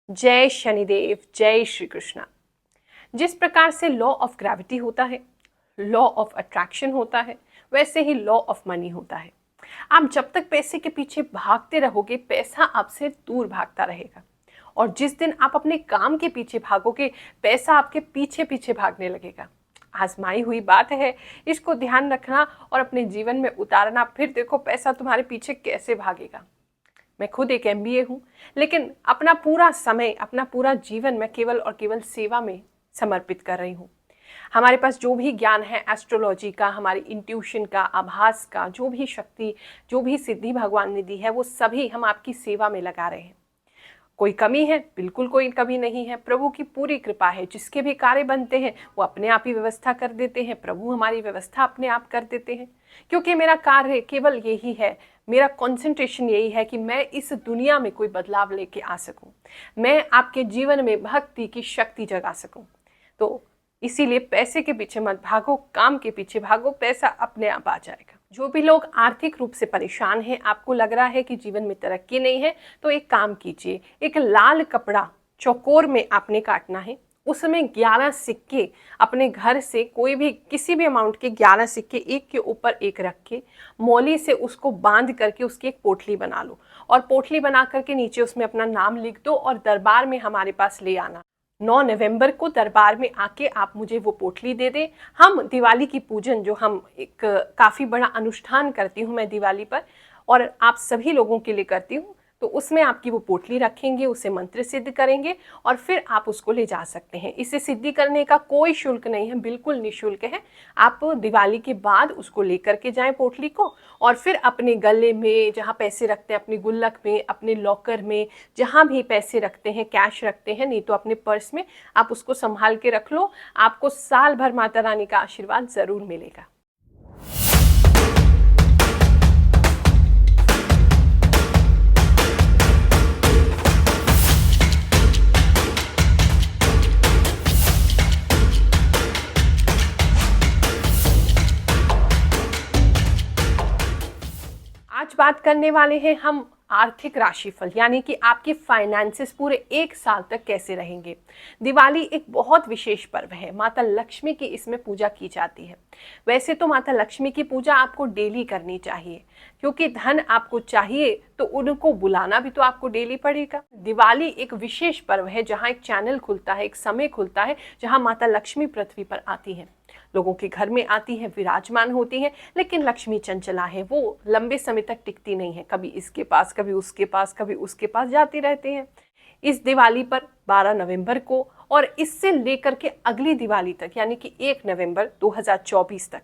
जय शनिदेव, जय श्री कृष्णा। जिस प्रकार से लॉ ऑफ ग्रेविटी होता है, लॉ ऑफ अट्रैक्शन होता है, वैसे ही लॉ ऑफ मनी होता है। आप जब तक पैसे के पीछे भागते रहोगे, पैसा आपसे दूर भागता रहेगा। और जिस दिन आप अपने काम के पीछे भागोगे, पैसा आपके पीछे पीछे भागने लगेगा। आजमाई हुई बात है, इसको ध्यान रखना और अपने जीवन में उतारना। फिर देखो पैसा तुम्हारे पीछे कैसे भागेगा। मैं खुद एक एमबीए हूँ, लेकिन अपना पूरा समय, अपना पूरा जीवन मैं केवल और केवल सेवा में समर्पित कर रही हूँ। हमारे पास जो भी ज्ञान है एस्ट्रोलॉजी का, हमारी इंट्यूशन का, आभास का, जो भी शक्ति, जो भी सिद्धि भगवान ने दी है, वो सभी हम आपकी सेवा में लगा रहे हैं। कोई कमी है? बिल्कुल कोई कमी नहीं है। प्रभु की पूरी कृपा है। जिसके भी कार्य बनते हैं वो अपने आप ही व्यवस्था कर देते हैं। प्रभु हमारी व्यवस्था अपने आप कर देते हैं, क्योंकि मेरा कार्य केवल यही है, मेरा कंसंट्रेशन यही है कि मैं इस दुनिया में कोई बदलाव लेके आ सकूं, मैं आपके जीवन में भक्ति की शक्ति जगा सकूं। तो इसीलिए पैसे के पीछे मत भागो, काम के पीछे भागो, पैसा अपने आप आ जाएगा। जो भी लोग आर्थिक रूप से परेशान हैं, आपको लग रहा है कि जीवन में तरक्की नहीं है, तो एक काम कीजिए। एक लाल कपड़ा चौकोर में आपने काटना है, उसमें 11 सिक्के अपने घर से, कोई भी किसी भी अमाउंट के 11 सिक्के एक के ऊपर एक रख के मौली से उसको बांध करके उसकी एक पोटली बना लो। और पोटली बना करके नीचे उसमें अपना नाम लिख दो और दरबार में हमारे पास ले आना। 9 नवंबर को दरबार में आके आप मुझे वो पोटली दे दें। हम दिवाली की पूजन, जो हम एक काफ़ी बड़ा अनुष्ठान करती हूँ मैं दिवाली पर, और आप सभी लोगों के लिए करती हूँ, तो उसमें आपकी वो पोटली रखेंगे, उसे मंत्र सिद्ध करेंगे और फिर आप उसको ले जा सकते हैं। इसे सिद्धि करने का कोई शुल्क नहीं है, बिल्कुल निःशुल्क है। आप दिवाली के बाद उसको लेकर के जाएं पोटली को, और फिर अपने गले में जहाँ पैसे रखते हैं, अपने गुल्लक में, अपने लॉकर में, जहाँ भी पैसे रखते हैं, कैश रखते हैं, नहीं तो अपने पर्स में, आप उसको संभाल के रख लो। आपको साल भर माता रानी का आशीर्वाद जरूर मिलेगा। आज बात करने वाले हैं हम आर्थिक राशिफल, यानी कि आपके फाइनेंसेस पूरे एक साल तक कैसे रहेंगे। दिवाली एक बहुत विशेष पर्व है, माता लक्ष्मी की इसमें पूजा की जाती है। वैसे तो माता लक्ष्मी की पूजा आपको डेली करनी चाहिए, क्योंकि धन आपको चाहिए तो उनको बुलाना भी तो आपको डेली पड़ेगा। दिवाली एक विशेष पर्व है जहाँ एक चैनल खुलता है, एक समय खुलता है, जहाँ माता लक्ष्मी पृथ्वी पर आती है, लोगों के घर में आती है, विराजमान होती है। लेकिन लक्ष्मी चंचला है, वो लंबे समय तक टिकती नहीं है, कभी इसके पास, कभी उसके पास, कभी उसके पास जाती रहती है। इस दिवाली पर 12 नवंबर को और इससे लेकर के अगली दिवाली तक, यानी कि 1 नवंबर 2024 तक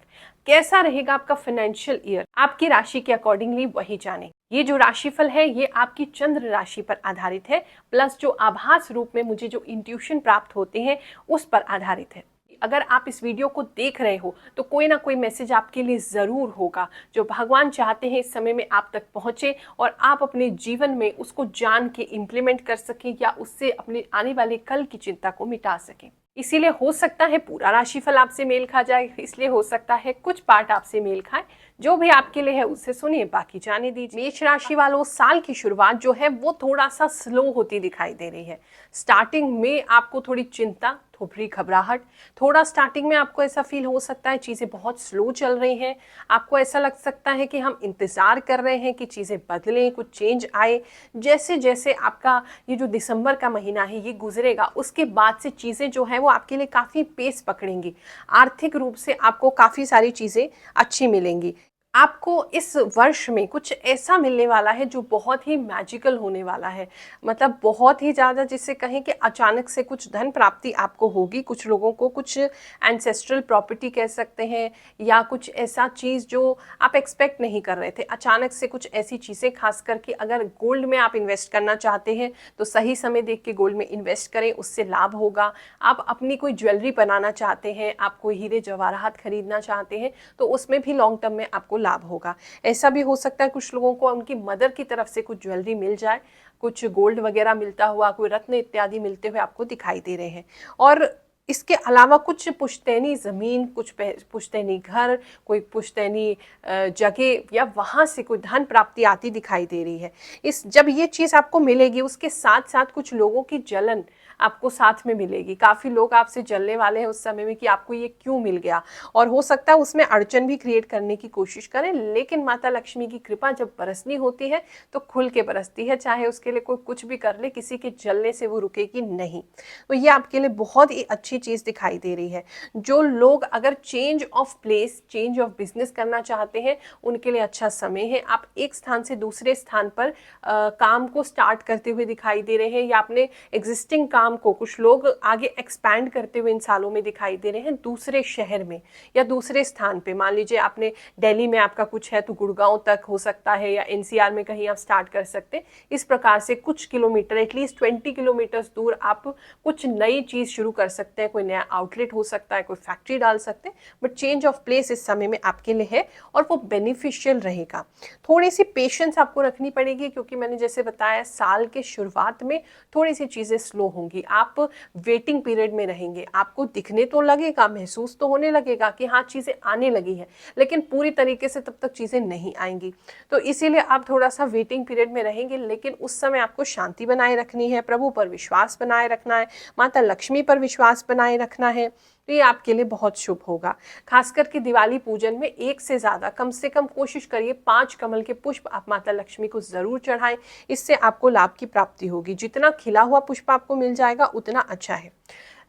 कैसा रहेगा आपका फाइनेंशियल ईयर, आपकी राशि के अकॉर्डिंगली वही जाने। ये जो राशिफल है ये आपकी चंद्र राशि पर आधारित है, प्लस जो आभास रूप में मुझे जो इंट्यूशन प्राप्त होते हैं उस पर आधारित है। अगर आप इस वीडियो को देख रहे हो तो कोई ना कोई मैसेज आपके लिए ज़रूर होगा, जो भगवान चाहते हैं इस समय में आप तक पहुँचे और आप अपने जीवन में उसको जान के इम्प्लीमेंट कर सकें, या उससे अपने आने वाले कल की चिंता को मिटा सकें। इसीलिए हो सकता है पूरा राशिफल आपसे मेल खा जाए, इसलिए हो सकता है कुछ पार्ट आपसे मेल खाए। जो भी आपके लिए है उसे सुनिए, बाकी जाने दीजिए। मेष राशि वालों, साल की शुरुआत जो है वो थोड़ा सा स्लो होती दिखाई दे रही है। स्टार्टिंग में आपको थोड़ी चिंता, थोड़ी घबराहट, थोड़ा स्टार्टिंग में आपको ऐसा फील हो सकता है चीज़ें बहुत स्लो चल रही हैं। आपको ऐसा लग सकता है कि हम इंतज़ार कर रहे हैं कि चीज़ें बदलें, कुछ चेंज आए। जैसे जैसे आपका ये जो दिसंबर का महीना है ये गुजरेगा, उसके बाद से चीज़ें जो है वो आपके लिए काफ़ी पेस पकड़ेंगी। आर्थिक रूप से आपको काफ़ी सारी चीज़ें अच्छी मिलेंगी। आपको इस वर्ष में कुछ ऐसा मिलने वाला है जो बहुत ही मैजिकल होने वाला है, मतलब बहुत ही ज़्यादा, जिसे कहें कि अचानक से कुछ धन प्राप्ति आपको होगी। कुछ लोगों को कुछ एंसेस्ट्रल प्रॉपर्टी कह सकते हैं, या कुछ ऐसा चीज़ जो आप एक्सपेक्ट नहीं कर रहे थे, अचानक से कुछ ऐसी चीज़ें। खास करके अगर गोल्ड में आप इन्वेस्ट करना चाहते हैं तो सही समय देख के गोल्ड में इन्वेस्ट करें, उससे लाभ होगा। आप अपनी कोई ज्वेलरी बनाना चाहते हैं, आप कोई हीरे जवाहरात खरीदना चाहते हैं, तो उसमें भी लॉन्ग टर्म में आपको लाभ होगा। ऐसा भी हो सकता है कुछ लोगों को उनकी मदर की तरफ से कुछ ज्वेलरी मिल जाए, कुछ गोल्ड वगैरह मिलता हुआ, कोई रत्न इत्यादि मिलते हुए आपको दिखाई दे रहे हैं। और इसके अलावा कुछ पुश्तैनी ज़मीन, कुछ पुश्तैनी घर, कोई पुश्तैनी जगह या वहाँ से कोई धन प्राप्ति आती दिखाई दे रही है। जब ये चीज़ आपको मिलेगी, उसके साथ साथ कुछ लोगों की जलन आपको साथ में मिलेगी। काफ़ी लोग आपसे जलने वाले हैं उस समय में कि आपको ये क्यों मिल गया, और हो सकता है उसमें अड़चन भी क्रिएट करने की कोशिश करें, लेकिन माता लक्ष्मी की कृपा जब बरसनी होती है तो खुल के बरसती है, चाहे उसके लिए कोई कुछ भी कर ले, किसी के जलने से वो रुकेगी नहीं। तो ये आपके लिए बहुत ही अच्छी चीज़ दिखाई दे रही है। जो लोग अगर change of place, change of business करना चाहते हैं, उनके लिए अच्छा समय है। आप एक स्थान से दूसरे स्थान पर काम को स्टार्ट करते हुए दिखाई दे रहे हैं, या अपने एग्जिस्टिंग काम को कुछ लोग आगे एक्सपैंड करते हुए इन सालों में दिखाई दे रहे हैं, दूसरे शहर में या दूसरे स्थान पे। मान लीजिए आपने दिल्ली में आपका कुछ है तो गुड़गांव तक हो सकता है, या एनसीआर में कहीं आप स्टार्ट कर सकते हैं। इस प्रकार से कुछ किलोमीटर, एटलीस्ट 20 किलोमीटर दूर आप कुछ नई चीज़ शुरू कर सकते हैं। कोई नया आउटलेट हो सकता है, कोई फैक्ट्री डाल सकते हैं, बट चेंज ऑफ प्लेस इस समय में आपके लिए है और वो बेनिफिशियल रहेगा। थोड़ी सी पेशेंस आपको रखनी पड़ेगी, क्योंकि मैंने जैसे बताया साल के शुरुआत में थोड़ी सी चीज़ें स्लो होंगी, आप वेटिंग पीरियड में रहेंगे। आपको दिखने तो लगेगा, महसूस तो होने लगेगा कि हाँ चीज़ें आने लगी है, लेकिन पूरी तरीके से तब तक चीज़ें नहीं आएंगी। तो इसीलिए आप थोड़ा सा वेटिंग पीरियड में रहेंगे, लेकिन उस समय आपको शांति बनाए रखनी है, प्रभु पर विश्वास बनाए रखना है, माता लक्ष्मी पर विश्वास बनाए रखना है। तो ये आपके लिए बहुत शुभ होगा। खास करके दिवाली पूजन में एक से ज़्यादा, कम से कम कोशिश करिए 5 कमल के पुष्प आप माता लक्ष्मी को ज़रूर चढ़ाएं। इससे आपको लाभ की प्राप्ति होगी। जितना खिला हुआ पुष्प आपको मिल जाएगा उतना अच्छा है।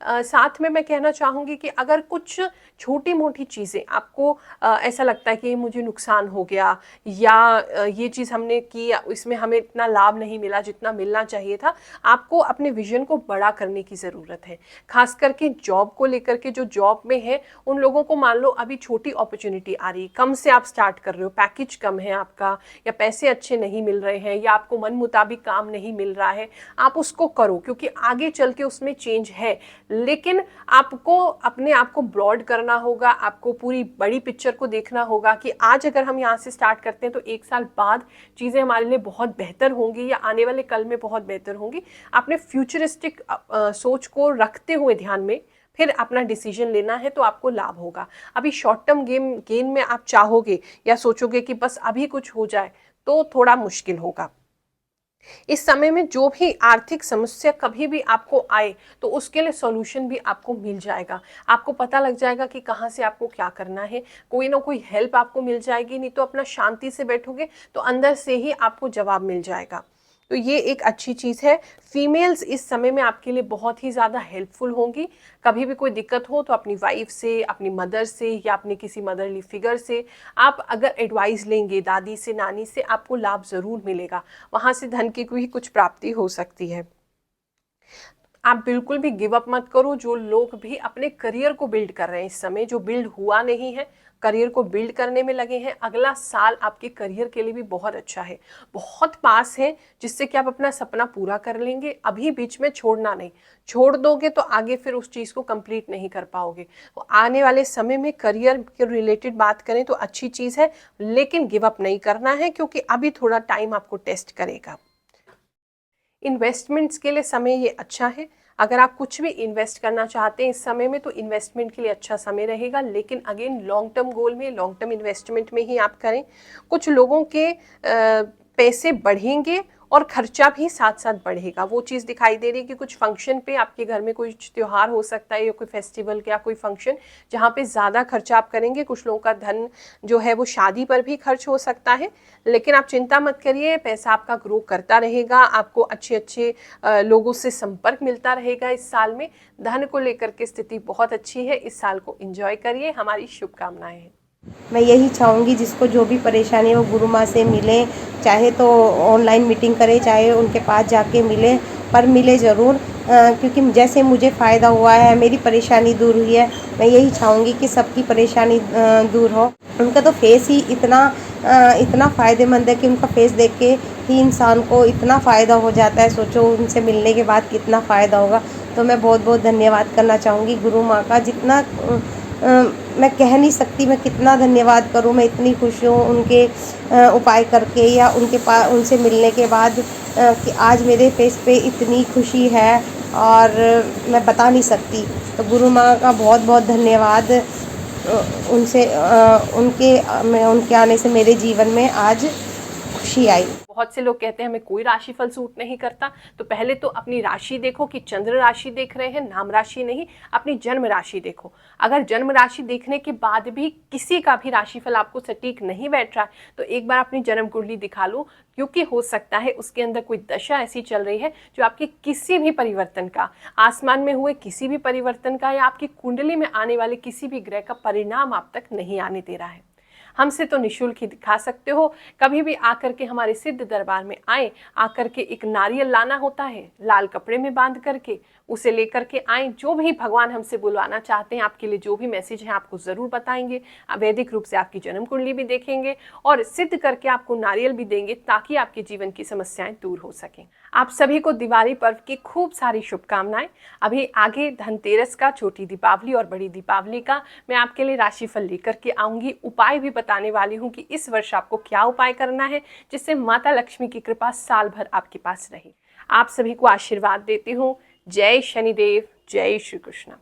साथ में मैं कहना चाहूँगी कि अगर कुछ छोटी मोटी चीज़ें आपको ऐसा लगता है कि मुझे नुकसान हो गया, या ये चीज़ हमने की, इसमें हमें इतना लाभ नहीं मिला जितना मिलना चाहिए था, आपको अपने विजन को बड़ा करने की ज़रूरत है। खास करके जॉब को लेकर के, जो जॉब में है उन लोगों को मान लो अभी छोटी अपॉर्चुनिटी आ रही, कम से आप स्टार्ट कर रहे हो, पैकेज कम है आपका, या पैसे अच्छे नहीं मिल रहे हैं, या आपको मन मुताबिक काम नहीं मिल रहा है, आप उसको करो, क्योंकि आगे चल के उसमें चेंज है। लेकिन आपको अपने आप को ब्रॉड करना होगा, आपको पूरी बड़ी पिक्चर को देखना होगा कि आज अगर हम यहाँ से स्टार्ट करते हैं तो 1 साल बाद चीज़ें हमारे लिए बहुत बेहतर होंगी, या आने वाले कल में बहुत बेहतर होंगी। आपने फ्यूचरिस्टिक सोच को रखते हुए ध्यान में फिर अपना डिसीजन लेना है, तो आपको लाभ होगा। अभी शॉर्ट टर्म गेन में आप चाहोगे या सोचोगे कि बस अभी कुछ हो जाए, तो थोड़ा मुश्किल होगा। इस समय में जो भी आर्थिक समस्या कभी भी आपको आए तो उसके लिए सॉल्यूशन भी आपको मिल जाएगा। आपको पता लग जाएगा कि कहाँ से आपको क्या करना है, कोई ना कोई हेल्प आपको मिल जाएगी। नहीं तो अपना शांति से बैठोगे तो अंदर से ही आपको जवाब मिल जाएगा। तो ये एक अच्छी चीज़ है। फीमेल्स इस समय में आपके लिए बहुत ही ज़्यादा हेल्पफुल होंगी। कभी भी कोई दिक्कत हो तो अपनी वाइफ से, अपनी मदर से, या अपने किसी मदरली फिगर से आप अगर एडवाइस लेंगे, दादी से, नानी से, आपको लाभ ज़रूर मिलेगा। वहाँ से धन की भी कुछ प्राप्ति हो सकती है। आप बिल्कुल भी गिव अप मत करो। जो लोग भी अपने करियर को बिल्ड कर रहे हैं इस समय, जो बिल्ड हुआ नहीं है, करियर को बिल्ड करने में लगे हैं, अगला साल आपके करियर के लिए भी बहुत अच्छा है, बहुत पास है, जिससे कि आप अपना सपना पूरा कर लेंगे। अभी बीच में छोड़ना नहीं, छोड़ दोगे तो आगे फिर उस चीज़ को कंप्लीट नहीं कर पाओगे। तो आने वाले समय में करियर के रिलेटेड बात करें तो अच्छी चीज़ है, लेकिन गिव अप नहीं करना है, क्योंकि अभी थोड़ा टाइम आपको टेस्ट करेगा। इन्वेस्टमेंट्स के लिए समय ये अच्छा है। अगर आप कुछ भी इन्वेस्ट करना चाहते हैं इस समय में तो इन्वेस्टमेंट के लिए अच्छा समय रहेगा, लेकिन अगेन लॉन्ग टर्म गोल में, लॉन्ग टर्म इन्वेस्टमेंट में ही आप करें। कुछ लोगों के पैसे बढ़ेंगे और खर्चा भी साथ साथ बढ़ेगा। वो चीज़ दिखाई दे रही है कि कुछ फंक्शन पे, आपके घर में कोई त्यौहार हो सकता है या कोई फेस्टिवल या कोई फंक्शन जहाँ पे ज़्यादा खर्चा आप करेंगे। कुछ लोगों का धन जो है वो शादी पर भी खर्च हो सकता है, लेकिन आप चिंता मत करिए, पैसा आपका ग्रो करता रहेगा। आपको अच्छे अच्छे लोगों से संपर्क मिलता रहेगा। इस साल में धन को लेकर के स्थिति बहुत अच्छी है। इस साल को एंजॉय करिए, हमारी शुभकामनाएं हैं। मैं यही चाहूँगी जिसको जो भी परेशानी है वो गुरु माँ से मिलें, चाहे तो ऑनलाइन मीटिंग करें, चाहे उनके पास जाके मिलें, पर मिले ज़रूर, क्योंकि जैसे मुझे फ़ायदा हुआ है, मेरी परेशानी दूर हुई है, मैं यही चाहूँगी कि सबकी परेशानी दूर हो। उनका तो फेस ही इतना फ़ायदेमंद है कि उनका फेस देख के ही इंसान को इतना फ़ायदा हो जाता है। सोचो उनसे मिलने के बाद कितना फ़ायदा होगा। तो मैं बहुत बहुत धन्यवाद करना चाहूँगी गुरु माँ का। जितना मैं कह नहीं सकती मैं कितना धन्यवाद करूं। मैं इतनी खुश हूँ उनके उपाय करके, या उनसे मिलने के बाद, कि आज मेरे फेस पे इतनी खुशी है और मैं बता नहीं सकती। तो गुरु माँ का बहुत बहुत धन्यवाद। उनके आने से मेरे जीवन में आज खुशी आई। बहुत से लोग कहते हैं हमें कोई राशिफल सूट नहीं करता, तो पहले तो अपनी राशि देखो कि चंद्र राशि देख रहे हैं, नाम राशि नहीं, अपनी जन्म राशि देखो। अगर जन्म राशि देखने के बाद भी किसी का भी राशिफल आपको सटीक नहीं बैठ रहा है, तो एक बार अपनी जन्म कुंडली दिखा लो, क्योंकि हो सकता है उसके अंदर कोई दशा ऐसी चल रही है जो आपके किसी भी परिवर्तन का, आसमान में हुए किसी भी परिवर्तन का या आपकी कुंडली में आने वाले किसी भी ग्रह का परिणाम आप तक नहीं आने दे रहा है। हमसे तो निःशुल्क ही दिखा सकते हो। कभी भी आकर के हमारे सिद्ध दरबार में आए, आकर के एक नारियल लाना होता है, लाल कपड़े में बांध करके उसे लेकर के आए। जो भी भगवान हमसे बुलवाना चाहते हैं, आपके लिए जो भी मैसेज है आपको ज़रूर बताएंगे। वैदिक रूप से आपकी जन्म कुंडली भी देखेंगे और सिद्ध करके आपको नारियल भी देंगे, ताकि आपके जीवन की समस्याएं दूर हो सकें। आप सभी को दिवाली पर्व की खूब सारी शुभकामनाएं। अभी आगे धनतेरस का, छोटी दीपावली और बड़ी दीपावली का मैं आपके लिए राशिफल लेकर के आऊँगी। उपाय भी बताने वाली हूँ कि इस वर्ष आपको क्या उपाय करना है जिससे माता लक्ष्मी की कृपा साल भर आपके पास रहे। आप सभी को आशीर्वाद देती हूँ। जय शनिदेव, जय श्री कृष्ण।